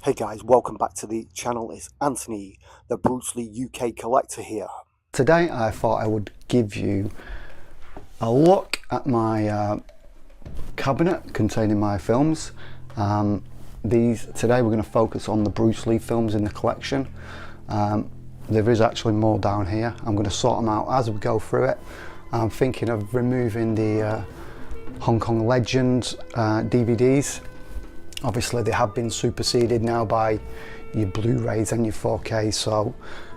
Hey guys, welcome back to the channel. It's Anthony, the Bruce Lee UK collector here. Today I thought I would give you a look at my cabinet containing my films. Today we're going to focus on the Bruce Lee films in the collection. There is actually more down here. I'm going to sort them out as we go through it. I'm thinking of removing the Hong Kong Legends DVDs. Obviously they have been superseded now by your Blu-rays and your 4K, so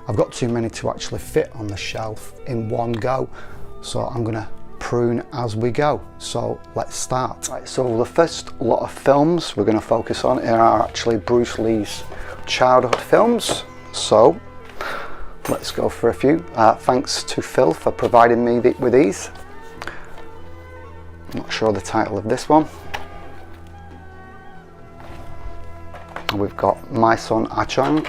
I've got too many to actually fit on the shelf in one go, so I'm going to prune as we go. So let's start. Right, so the first lot of films we're going to focus on are actually Bruce Lee's childhood films, so let's go for a few. Thanks to Phil for providing me with these. I'm not sure the title of this one. We've got My Son Ah Chang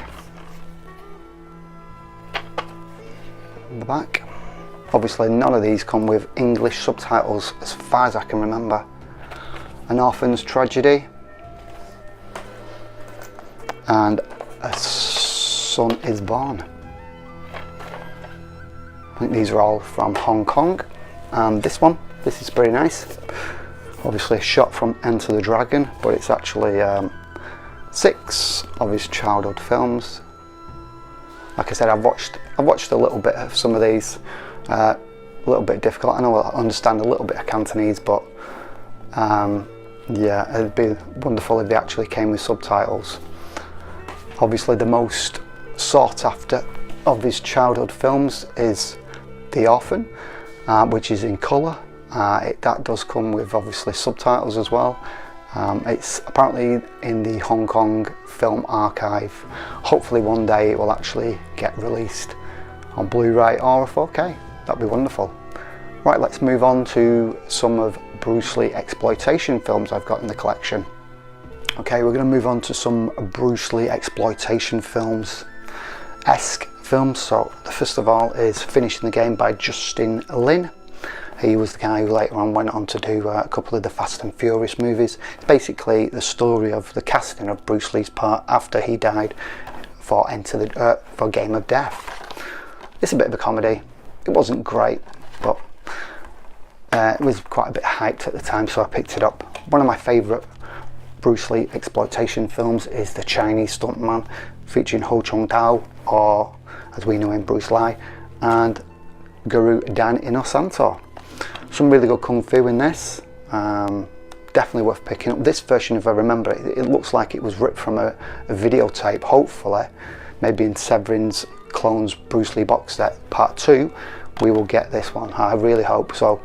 in the back. Obviously none of these come with English subtitles as far as I can remember. An Orphan's Tragedy and A Son Is Born. I think these are all from Hong Kong. And this is pretty nice. Obviously shot from Enter the Dragon, but it's actually 6 of his childhood films. Like I said, I've watched a little bit of some of these. A little bit difficult. I know I understand a little bit of Cantonese, but yeah, it'd be wonderful if they actually came with subtitles. Obviously the most sought after of his childhood films is The Orphan, which is in colour. That does come with obviously subtitles as well. It's apparently in the Hong Kong Film Archive. Hopefully one day it will actually get released on Blu-ray or 4K. That'd be wonderful. Right, let's move on to some of Bruce Lee exploitation films I've got in the collection. Okay, we're going to move on to some Bruce Lee exploitation films-esque films. So the first of all is Finishing the Game by Justin Lin. He was the guy who later on went on to do a couple of the Fast and Furious movies. It's basically the story of the casting of Bruce Lee's part after he died for Game of Death. It's a bit of a comedy. It wasn't great, but it was quite a bit hyped at the time, so I picked it up. One of my favourite Bruce Lee exploitation films is The Chinese Stuntman, featuring Ho Chung Tao, or as we know him, Bruce Lee, and Guru Dan Inosanto. Some really good kung fu in this. Definitely worth picking up. This version, if I remember, it looks like it was ripped from a videotape. Hopefully, maybe in Severin's Clones Bruce Lee box set part 2, we will get this one. I really hope so.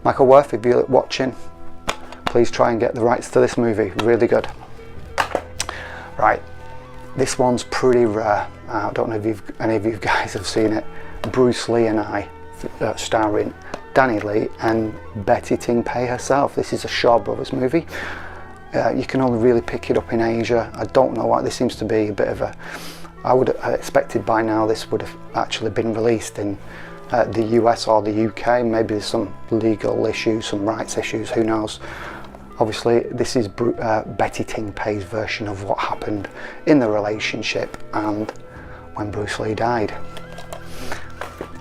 Michael Worth, if you're watching, please try and get the rights to this movie. Really good. Right, this one's pretty rare. I don't know if any of you guys have seen it. Bruce Lee and I, starring Danny Lee and Betty Ting Pei herself. This is a Shaw Brothers movie. You can only really pick it up in Asia. I don't know why. This seems to be a bit of a... I would have expected by now this would have actually been released in the US or the UK. Maybe there's some legal issues, some rights issues, who knows. Obviously this is Betty Ting Pei's version of what happened in the relationship and when Bruce Lee died.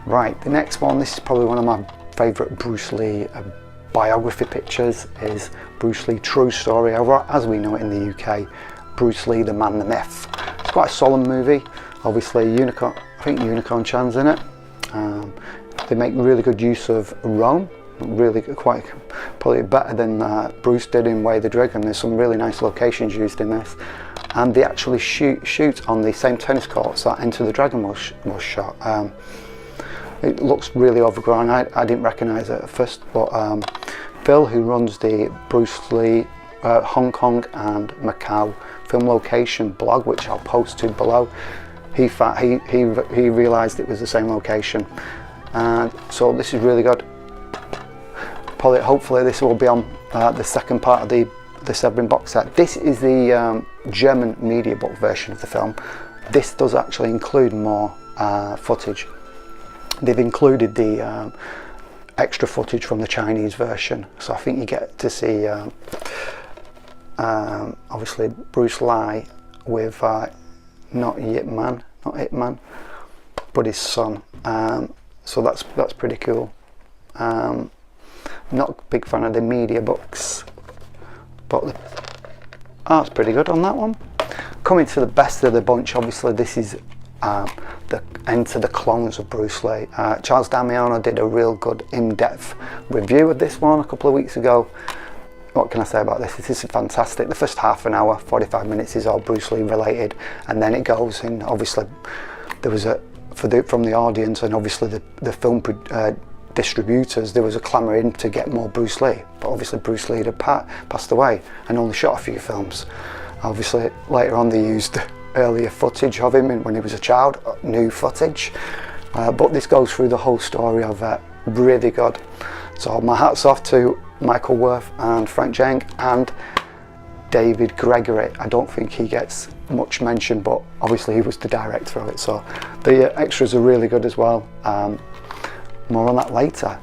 Right, the next one, this is probably one of my favourite Bruce Lee biography pictures, is Bruce Lee True Story, or as we know it in the UK, Bruce Lee the Man, the Myth. It's quite a solemn movie. Obviously I think Unicorn Chan's in it. They make really good use of Rome, really quite probably better than Bruce did in Way of the Dragon. There's some really nice locations used in this, and they actually shoot on the same tennis courts that Enter the Dragon was shot. It looks really overgrown. I didn't recognise it at first, but Phil, who runs the Bruce Lee Hong Kong and Macau film location blog, which I'll post to below, he realised it was the same location, and so this is really good. Hopefully this will be on the second part of the Severin box set. This is the German media book version of the film. This does actually include more footage. They've included the extra footage from the Chinese version, so I think you get to see obviously Bruce Lee with not Hitman, but his son. So that's pretty cool. Not a big fan of the media books, but the art's pretty good on that one. Coming to the best of the bunch, obviously this is the Enter the Clones of Bruce Lee. Charles Damiano did a real good in-depth review of this one a couple of weeks ago. What can I say about this? This is fantastic. The first half an hour, 45 minutes is all Bruce Lee related, and then it goes in. Obviously there was from the audience and obviously the film distributors, there was a clamour in to get more Bruce Lee, but obviously Bruce Lee had passed away and only shot a few films. Obviously later on they used earlier footage of him when he was a child, new footage, but this goes through the whole story of it. Really good. So my hat's off to Michael Worth and Frank Jang and David Gregory. I don't think he gets much mention, but obviously he was the director of it, so the extras are really good as well. More on that later.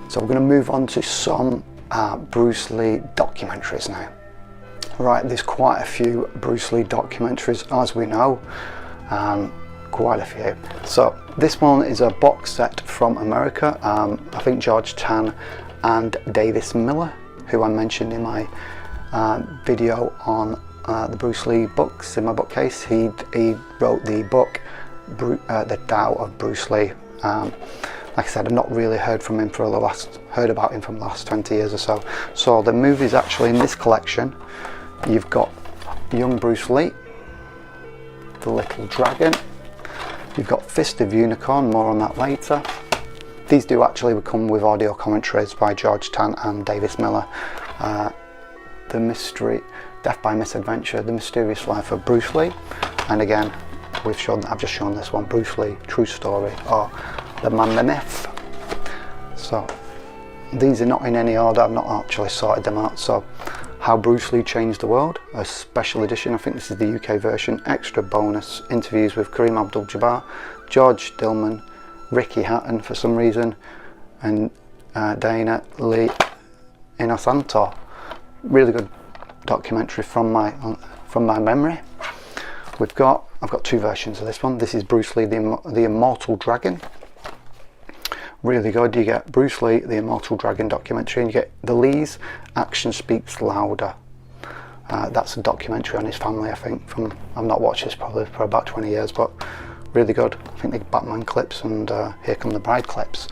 So we're going to move on to some Bruce Lee documentaries now. Right, there's quite a few Bruce Lee documentaries, as we know, quite a few. So this one is a box set from America. I think George Tan and Davis Miller, who I mentioned in my video on the Bruce Lee books in my bookcase. He wrote the book The Tao of Bruce Lee. Like I said, I've not really heard about him for the last 20 years or so. So the movies actually in this collection, you've got Young Bruce Lee, The Little Dragon, you've got Fist of Unicorn, more on that later. These do actually come with audio commentaries by George Tan and Davis Miller. The Mystery, Death by Misadventure, The Mysterious Life of Bruce Lee, and again I've just shown this one, Bruce Lee, True Story, or The Man, the Myth. So these are not in any order, I've not actually sorted them out. So How Bruce Lee Changed the World, a special edition, I think this is the UK version, extra bonus, interviews with Kareem Abdul-Jabbar, George Dillman, Ricky Hatton for some reason, and Dana Lee Inosanto. Really good documentary from my memory. I've got two versions of this one. This is Bruce Lee, the Immortal Dragon. Really good. You get Bruce Lee, the Immortal Dragon documentary, and you get The Lee's Action Speaks Louder. That's a documentary on his family, I think. I've not watched this probably for about 20 years, but really good. I think the Batman clips and Here Come the Bride clips.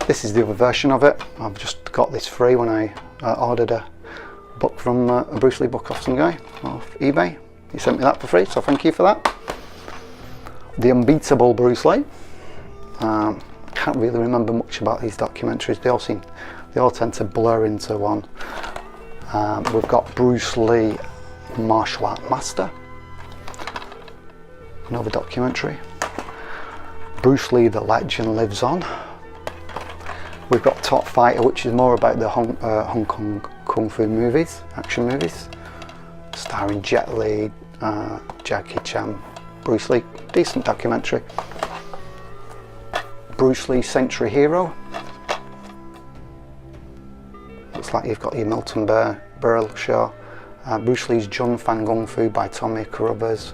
This is the other version of it. I've just got this free when I ordered a book from a Bruce Lee book off some guy off eBay. He sent me that for free, so thank you for that. The Unbeatable Bruce Lee. Can't really remember much about these documentaries. They all tend to blur into one. We've got Bruce Lee, Martial Art Master. Another documentary. Bruce Lee, The Legend Lives On. We've got Top Fighter, which is more about the Hong Kong Kung Fu movies, action movies, starring Jet Li, Jackie Chan, Bruce Lee. Decent documentary. Bruce Lee, Century Hero. Looks like you've got your Milton Berle show. Bruce Lee's Jun Fan Kung Fu by Tommy Carruthers.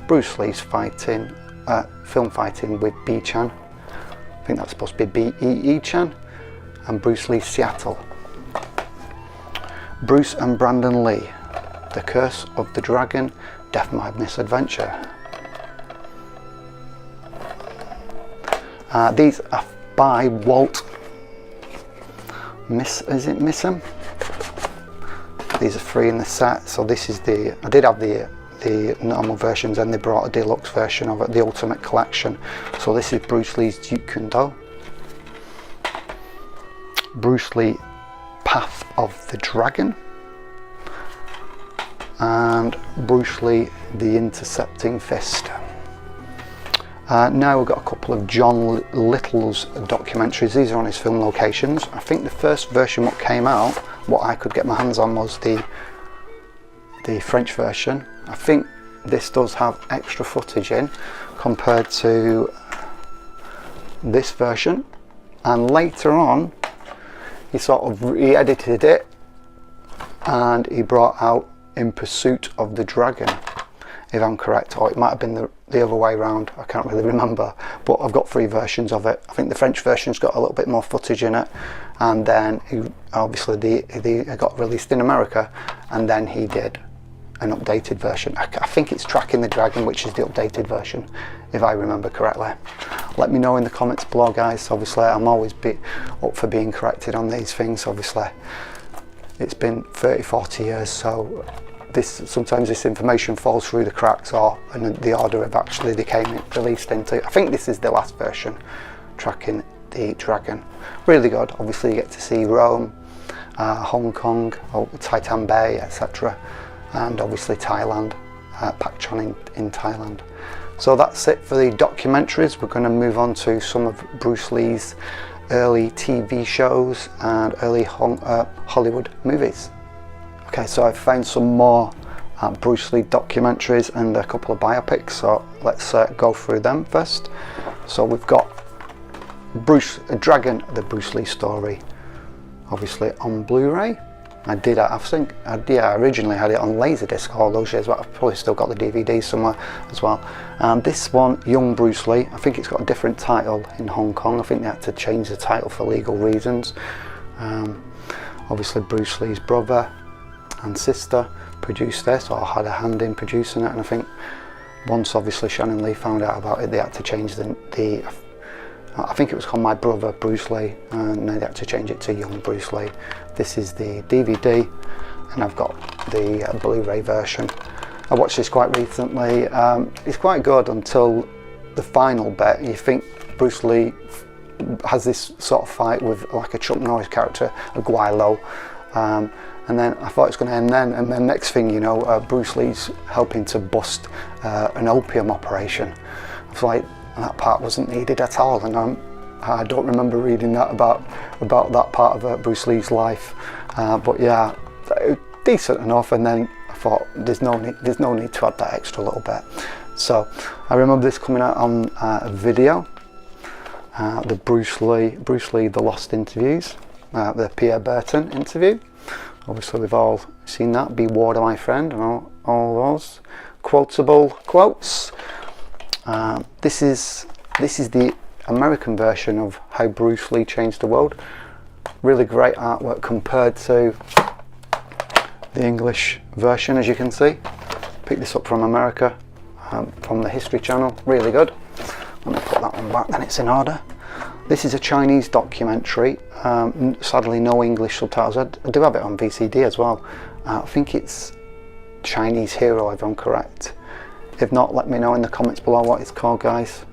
Bruce Lee's film fighting with B Chan. I think that's supposed to be B-E-E Chan. And Bruce Lee, Seattle. Bruce and Brandon Lee, The Curse of the Dragon, Death by Misadventure. These are by Walt Missam? These are free in the set. So this is I did have the normal versions, and they brought a deluxe version of it, the Ultimate Collection. So this is Bruce Lee's Jeet Kune Do. Bruce Lee, Path of the Dragon, and Bruce Lee, The Intercepting Fist. Now we've got a couple of John Little's documentaries. These are on his film locations. I think the first version what came out, what I could get my hands on, was the French version. I think this does have extra footage in compared to this version, and later on he sort of re-edited it and he brought out In Pursuit of the Dragon, if I'm correct, or it might have been the other way around, I can't really remember, but I've got 3 versions of it. I think the French version's got a little bit more footage in it, and then obviously it got released in America, and then he did an updated version. I think it's Tracking the Dragon, which is the updated version, if I remember correctly. Let me know in the comments below, guys. Obviously I'm always up for being corrected on these things. Obviously it's been 30-40 years, so sometimes this information falls through the cracks, or in the order of actually they came released into. I think this is the last version, Tracking the Dragon. Really good. Obviously you get to see Rome, Hong Kong, Titan Bay, etc., and obviously Thailand, Pak Chon in Thailand. So that's it for the documentaries. We're going to move on to some of Bruce Lee's early TV shows and early Hollywood movies. Okay, so I've found some more Bruce Lee documentaries and a couple of biopics, so let's go through them first. So we've got Dragon, the Bruce Lee story, obviously on Blu-ray. I originally had it on Laserdisc all those years, but I've probably still got the DVD somewhere as well. And this one, Young Bruce Lee, I think it's got a different title in Hong Kong. I think they had to change the title for legal reasons. Obviously Bruce Lee's brother and sister produced this, or had a hand in producing it, and I think once obviously Shannon Lee found out about it, they had to change I think it was called My Brother Bruce Lee, and they had to change it to Young Bruce Lee. This is the DVD, and I've got the Blu-ray version. I watched this quite recently. It's quite good until the final bit. You think Bruce Lee has this sort of fight with like a Chuck Norris character, a Guilo, and then I thought it's going to end then, and then next thing you know, Bruce Lee's helping to bust an opium operation. I was like, that part wasn't needed at all, and I don't remember reading that about that part of Bruce Lee's life. But yeah, decent enough. And then I thought there's no need to add that extra little bit. So I remember this coming out on a video, the Bruce Lee The Lost Interviews, the Pierre Berton interview. Obviously we've all seen that. Be Warder, my friend, and all those quotable quotes. This is the American version of how Bruce Lee changed the world. Really great artwork compared to the English version, as you can see. Picked this up from America, from the History Channel. Really good. Let me put that one back, then it's in order. This is a Chinese documentary. Sadly no English subtitles. I do have it on VCD as well. I think it's Chinese Hero, if I'm correct. If not, let me know in the comments below what it's called, guys.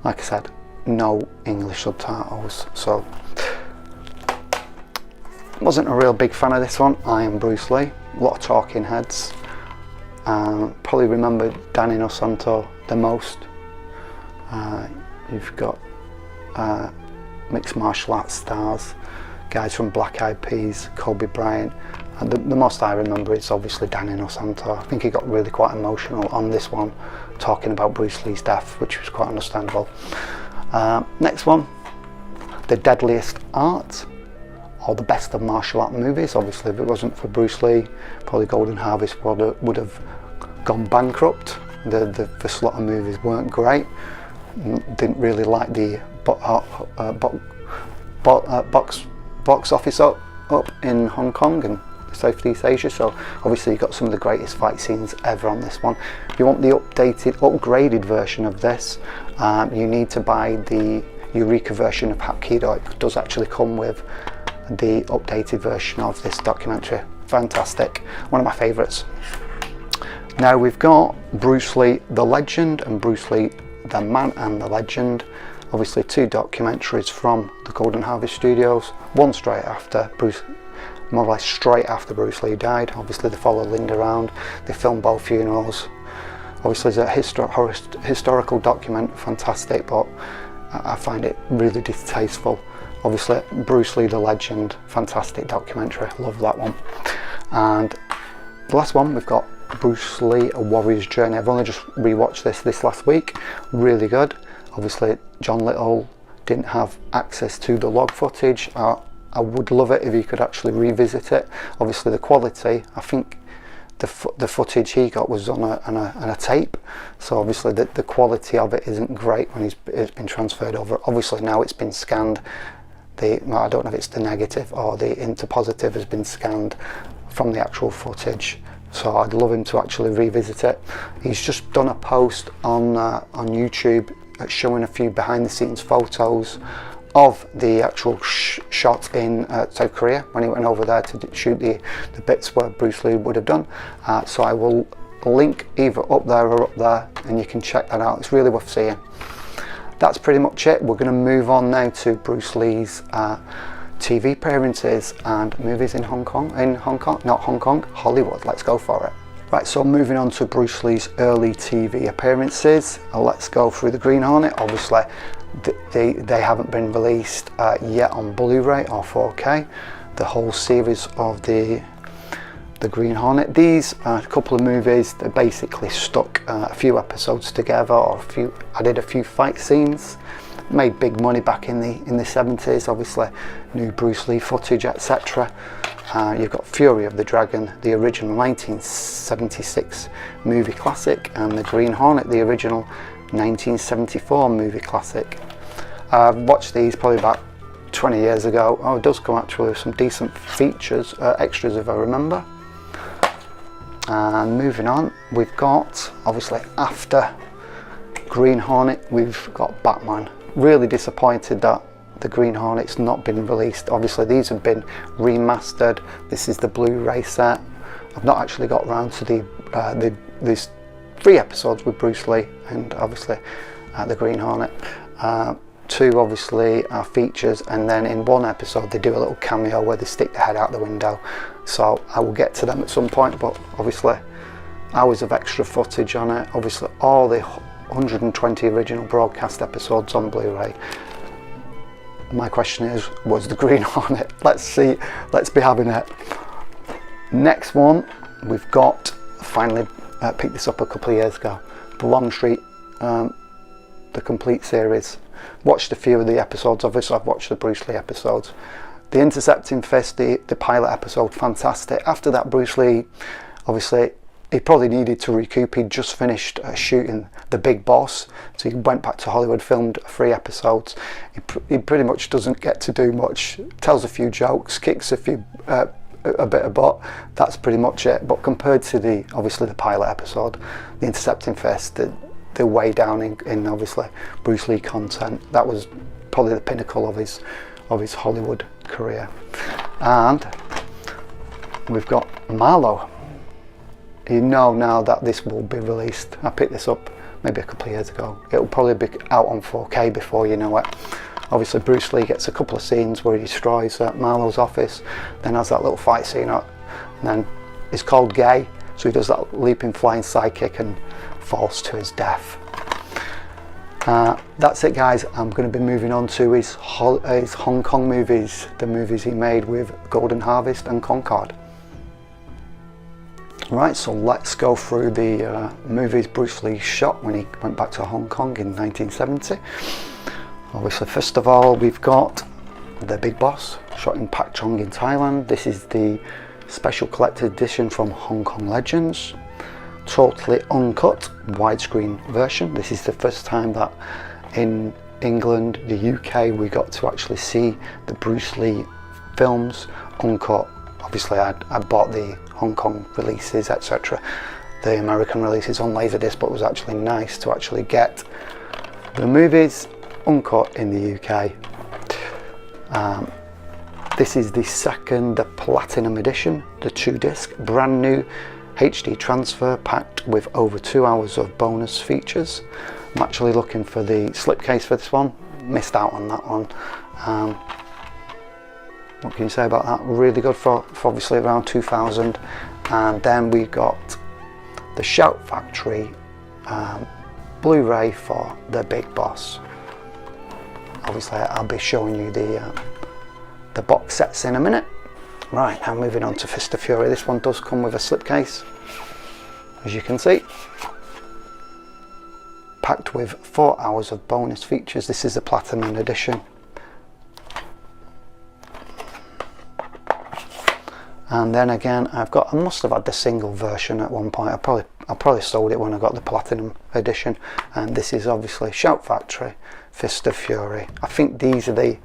Like I said, no English subtitles, so wasn't a real big fan of this one. I Am Bruce Lee, a lot of talking heads. Probably remember Danny Inosanto the most. You've got mixed martial arts stars, guys from Black Eyed Peas, Kobe Bryant. And the most I remember is obviously Danny Inosanto. I think he got really quite emotional on this one, talking about Bruce Lee's death, which was quite understandable. Next one, The Deadliest Art, or the best of martial art movies. Obviously if it wasn't for Bruce Lee, probably Golden Harvest would have gone bankrupt. The slot of movies weren't great. Didn't really like the box office up in Hong Kong and Southeast Asia, so obviously you've got some of the greatest fight scenes ever on this one. If you want the upgraded version of this, you need to buy the Eureka version of Hapkido. It does actually come with the updated version of this documentary. Fantastic, one of my favourites. Now we've got Bruce Lee the Legend and Bruce Lee the Man and the Legend. Obviously 2 documentaries from the Golden Harvest Studios, one more or less straight after Bruce Lee died. Obviously they follow Linda around, they film both funerals. Obviously it's a historical document, fantastic, but I find it really distasteful. Obviously Bruce Lee the Legend, fantastic documentary, love that one. And the last one, we've got Bruce Lee, A Warrior's Journey. I've only just rewatched this last week, really good. Obviously John Little didn't have access to the log footage, I would love it if you could actually revisit it. Obviously the quality, I think the footage he got was on a tape, so obviously the quality of it isn't great when it's been transferred over. Obviously now it's been scanned, I don't know if it's the negative or the interpositive has been scanned from the actual footage, so I'd love him to actually revisit it. He's just done a post on YouTube showing a few behind the scenes photos of the actual shot in South Korea when he went over there to shoot the bits where Bruce Lee would have done. So I will link either up there or up there, and you can check that out. It's really worth seeing. That's pretty much it. We're going to move on now to Bruce Lee's TV appearances and movies in Hollywood. Let's go for it. Right, so moving on to Bruce Lee's early TV appearances. Let's go through the Green Hornet. Obviously they haven't been released yet on Blu-ray or 4K, the whole series of the Green Hornet. These are a couple of movies that basically stuck a few episodes together, or added a few fight scenes, made big money back in the 70s, obviously new Bruce Lee footage, etc. You've got Fury of the Dragon, the original 1976 movie classic, and the Green Hornet, the original 1974 movie classic. I've watched these probably about 20 years ago. Oh, it does come actually with some decent features, extras if I remember. And moving on, we've got, obviously after Green Hornet, we've got Batman. Really disappointed that the Green Hornet's not been released. Obviously these have been remastered. This is the Blu-ray set. I've not actually got round to these 3 episodes with Bruce Lee and obviously the Green Hornet. 2 obviously are features, and then in 1 episode they do a little cameo where they stick the head out the window. So I will get to them at some point, but obviously hours of extra footage on it. Obviously all the 120 original broadcast episodes on Blu-ray. My question is, was the Green Hornet? Let's see, let's be having it. Next one, we've got, finally picked this up a couple of years ago, the Longstreet, the complete series. Watched a few of the episodes, obviously I've watched the Bruce Lee episodes. The Intercepting Fist, the pilot episode, fantastic. After that, Bruce Lee, obviously he probably needed to recoup. He'd just finished shooting The Big Boss, so he went back to Hollywood, filmed 3 episodes. He pretty much doesn't get to do much, tells a few jokes, kicks a bit of butt. That's pretty much it. But compared to obviously the pilot episode, The Intercepting Fist, they're way down in obviously Bruce Lee content. That was probably the pinnacle of his Hollywood career. And we've got Marlowe. You know now that this will be released. I picked this up maybe a couple of years ago. It'll probably be out on 4K before you know it. Obviously Bruce Lee gets a couple of scenes where he destroys Marlowe's office, then has that little fight scene up, and then it's called Gay, so he does that leaping flying sidekick and falls to his death. That's it guys. I'm going to be moving on to his Hong Kong movies, the movies he made with Golden Harvest and Concorde. Right, so let's go through the movies Bruce Lee shot when he went back to Hong Kong in 1970. Obviously, first of all, we've got The Big Boss, shot in Pak Chong in Thailand. This is the special collected edition from Hong Kong Legends. Totally uncut, widescreen version. This is the first time that in England, the UK, we got to actually see the Bruce Lee films uncut. Obviously, I bought the Hong Kong releases, etc. The American releases on Laserdisc, but it was actually nice to actually get the movies uncut in the UK. This is the second Platinum edition, the 2-disc, brand new HD transfer packed with over 2 hours of bonus features. I'm actually looking for the slipcase for this one, missed out on that one. What can you say about that? Really good for obviously around 2000. And then we got the Shout Factory Blu-ray for The Big Boss. Obviously I'll be showing you the box sets in a minute. Right, now moving on to Fist of Fury. This one does come with a slipcase, as you can see, packed with 4 hours of bonus features. This is the Platinum edition. And then again, I must have had the single version at one point. I probably sold it when I got the platinum edition. And this is obviously Shout Factory, Fist of Fury. I think these are the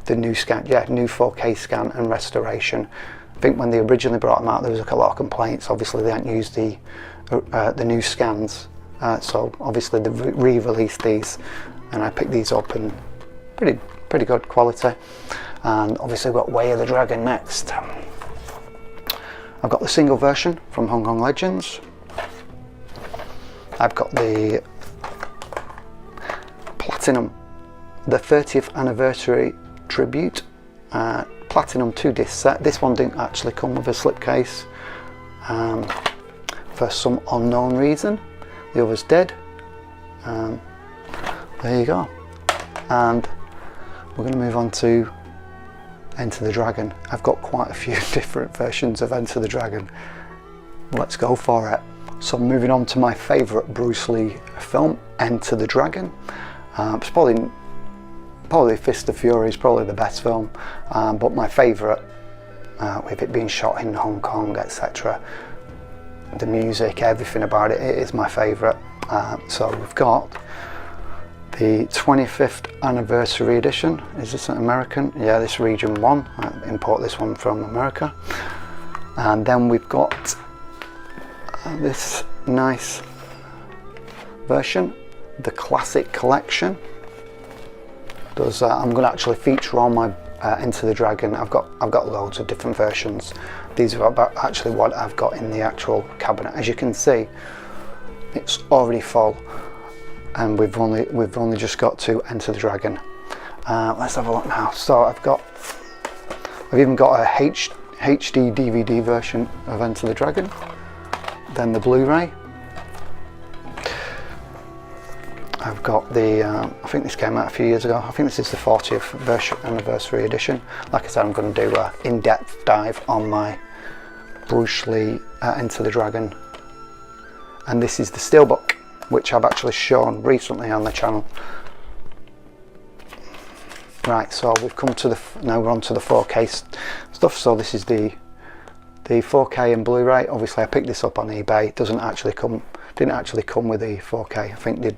new scan, new 4K scan and restoration. I think when they originally brought them out, there was like a lot of complaints. Obviously, they hadn't used the new scans, so obviously they re-released these, and I picked these up, and pretty good quality. And obviously, we've got Way of the Dragon next. I've got the single version from Hong Kong Legends. I've got the platinum, the 30th anniversary tribute platinum 2-disc set. This one didn't actually come with a slipcase for some unknown reason. The others did. There you go. And we're going to move on to Enter the Dragon. I've got quite a few different versions of Enter the Dragon. Let's go for it. So moving on to my favourite Bruce Lee film, Enter the Dragon. It's probably Fist of Fury is probably the best film, but my favourite, with it being shot in Hong Kong, etc., the music, everything about it is my favourite. So we've got the 25th anniversary edition. Is this an American? Yeah, this region 1. I import this one from America. And then we've got this nice version, the classic collection. I'm going to actually feature on my Enter the Dragon. I've got loads of different versions. These are actually what I've got in the actual cabinet. As you can see, it's already full, and we've only just got to Enter the Dragon. Let's have a look now. So I've even got a HD DVD version of Enter the Dragon, then the Blu-ray. I've got the, I think this came out a few years ago. I think this is the 40th anniversary edition. Like I said, I'm going to do an in-depth dive on my Bruce Lee Enter the Dragon. And this is the Steelbook, which I've actually shown recently on the channel. Right, so we've come to now we're on to the 4K stuff. So this is the 4K and Blu-ray. Obviously I picked this up on eBay. It didn't actually come with the 4K. I think they'd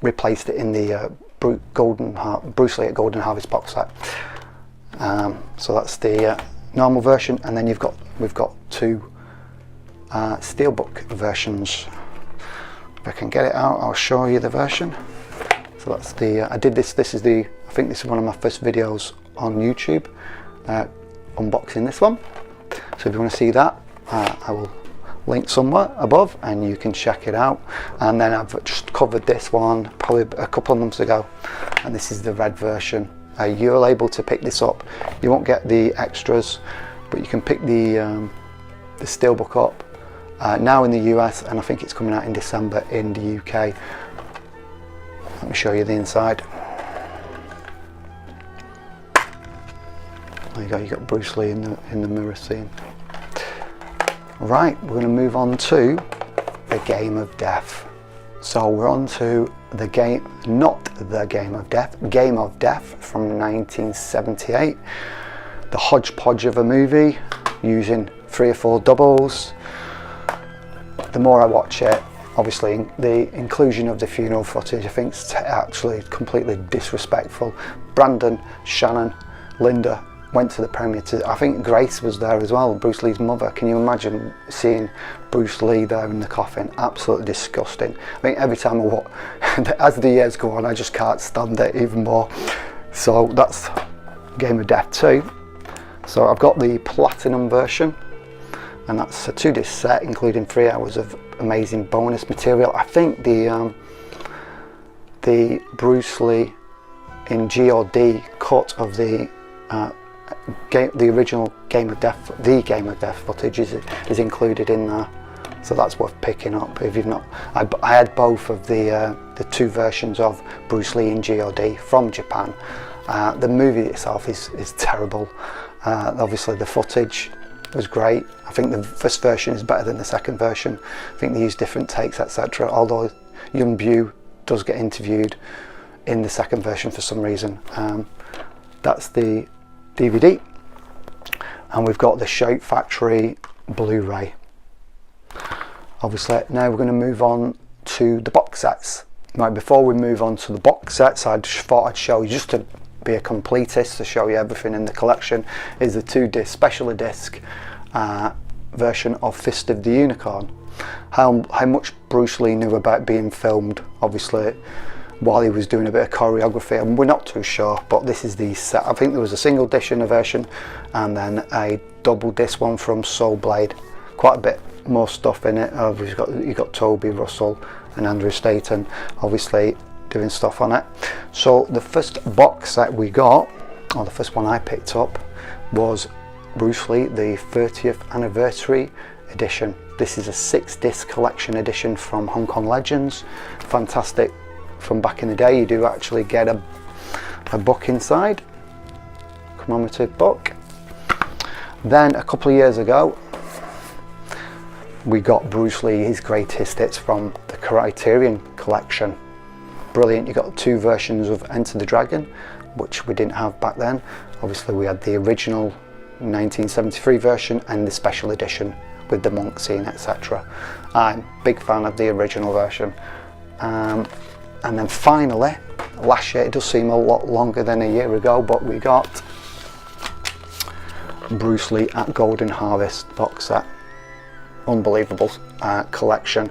replaced it in the Bruce Lee at Golden Harvest box set. So that's the normal version, and then we've got two Steelbook versions. If I can get it out, I'll show you the version. So that's the I think this is one of my first videos on YouTube, unboxing this one. So if you want to see that, I will link somewhere above and you can check it out. And then I've just covered this one probably a couple of months ago, and this is the red version. You're able to pick this up. You won't get the extras, but you can pick the Steelbook up now in the US, and I think it's coming out in December in the UK. Let me show you the inside. There you go, you got Bruce Lee in the mirror scene. Right, we're going to move on to the Game of Death. So we're on to the game, not the Game of Death, Game of Death from 1978. The hodgepodge of a movie using 3 or 4 doubles. The more I watch it, obviously the inclusion of the funeral footage I think is actually completely disrespectful. Brandon, Shannon, Linda went to the premiere. I think Grace was there as well, Bruce Lee's mother. Can you imagine seeing Bruce Lee there in the coffin? Absolutely disgusting. I think every time I watch, as the years go on, I just can't stand it even more. So that's Game of Death 2. So I've got the platinum version, and that's a 2-disc set including 3 hours of amazing bonus material. I think the Bruce Lee in G.O.D. cut of the original Game of Death, the Game of Death footage is included in there, so that's worth picking up if you've not. I had both of the 2 versions of Bruce Lee in G.O.D. from Japan. The movie itself is terrible. Obviously the footage was great. I think the first version is better than the second version. I think they use different takes, etc. Although Young Bu does get interviewed in the second version for some reason. That's the DVD. and we've got the Shout Factory Blu-ray. Obviously now we're going to move on to the box sets. Right, before we move on to the box sets, I just thought I'd show you, just to be a completist, to show you everything in the collection, is the 2-disc special disc version of Fist of the Unicorn. How much Bruce Lee knew about being filmed, obviously, while he was doing a bit of choreography, and we're not too sure, but this is the set. I think there was a single disc in a version and then a double disc one from Soul Blade. Quite a bit more stuff in it. You've got Toby Russell and Andrew Staten obviously doing stuff on it. So the first box set we got, or the first one I picked up, was Bruce Lee, the 30th anniversary edition. This is a 6-disc collection edition from Hong Kong Legends. Fantastic. From back in the day, you do actually get a book inside, commemorative book. Then a couple of years ago, we got Bruce Lee, his greatest hits from the Criterion collection. Brilliant. You got 2 versions of Enter the Dragon, which we didn't have back then. Obviously we had the original 1973 version and the special edition with the monk scene, etc. I'm a big fan of the original version. And then finally, last year, it does seem a lot longer than a year ago, but we got Bruce Lee at Golden Harvest box set. Unbelievable collection.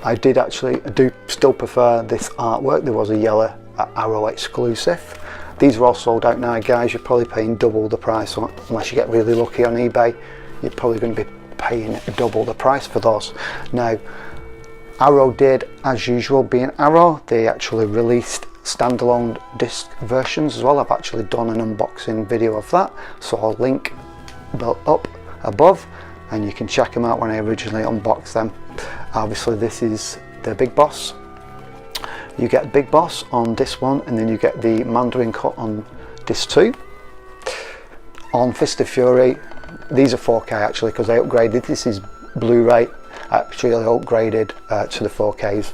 I do still prefer this artwork. There was a yellow Arrow exclusive. These are all sold out now, guys. You're probably paying double the price, unless you get really lucky on eBay. You're probably going to be paying double the price for those. Now, Arrow did, as usual, being Arrow, they actually released standalone disc versions as well. I've actually done an unboxing video of that, so I'll link up above and you can check them out when I originally unboxed them. Obviously this is the Big Boss. You get Big Boss on disc 1 and then you get the Mandarin cut on disc 2. On Fist of Fury, these are 4K actually because they upgraded. This is Blu-ray. Actually upgraded to the 4Ks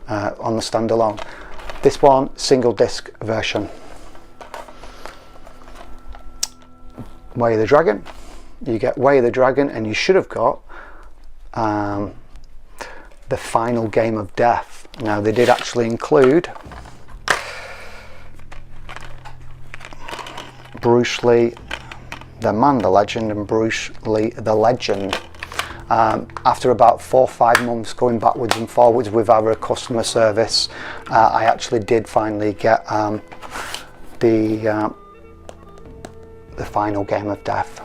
on the standalone. This one, single disc version. Way of the Dragon. You get Way of the Dragon, and you should have got the Final Game of Death. Now they did actually include Bruce Lee, the man, the legend, and Bruce Lee, the legend. After about 4 or 5 months going backwards and forwards with our customer service, I actually did finally get the Final Game of Death,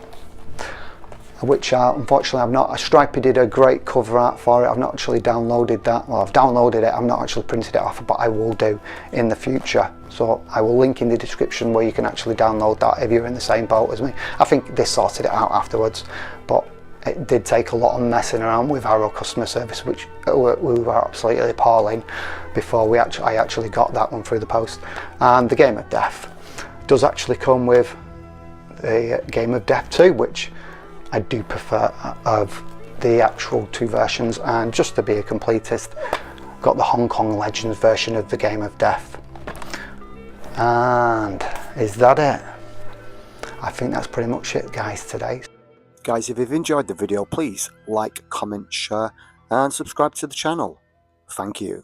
which unfortunately I've not. Stripey did a great cover art for it. I've not actually downloaded that. Well, I've downloaded it, I've not actually printed it off, but I will do in the future. So I will link in the description where you can actually download that if you're in the same boat as me. I think they sorted it out afterwards, but it did take a lot of messing around with our customer service, which we were absolutely appalling before I actually got that one through the post. And the Game of Death does actually come with the Game of Death 2, which I do prefer of the actual 2 versions. And just to be a completist, got the Hong Kong Legends version of the Game of Death. And is that it? I think that's pretty much it, guys, today. Guys, if you've enjoyed the video, please like, comment, share and subscribe to the channel. Thank you.